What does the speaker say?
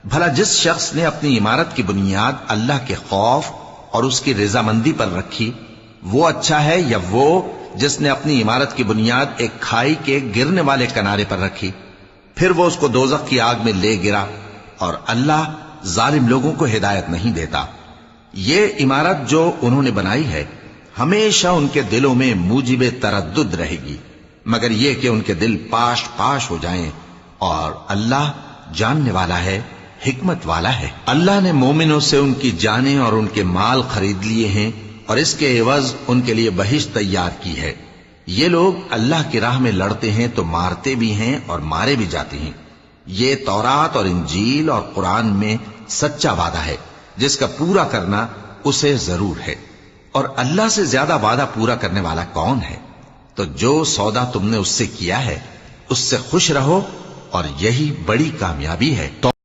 भला जिस शख्स ने अपनी इमारत की बुनियाद अल्लाह के खौफ और उसकी रजामंदी पर रखी, वो अच्छा है या वो जिसने अपनी इमारत की बुनियाद एक खाई के गिरने वाले किनारे पर रखी, फिर वो उसको दोजख की आग में ले गिरा। और अल्लाह जालिम लोगों को हिदायत नहीं देता। ये इमारत जो उन्होंने बनाई है हमेशा उनके दिलों में मूजिबे तरद्दुद रहेगी, मगर यह कि उनके दिल पाश पाश हो जाएं। और अल्लाह जानने वाला है, हिकमत वाला है। अल्लाह ने मोमिनों से उनकी जानें और उनके माल खरीद लिए हैं और इसके एवज उनके लिए बहिश्त तैयार की है। ये लोग अल्लाह की राह में लड़ते हैं तो मारते भी हैं और मारे भी जाते हैं। ये तौरात और इंजील और कुरान में सच्चा वादा है जिसका पूरा करना उसे जरूर है। और अल्लाह से ज्यादा वादा पूरा करने वाला कौन है? तो जो सौदा तुमने उससे किया है उससे खुश रहो और यही बड़ी कामयाबी है।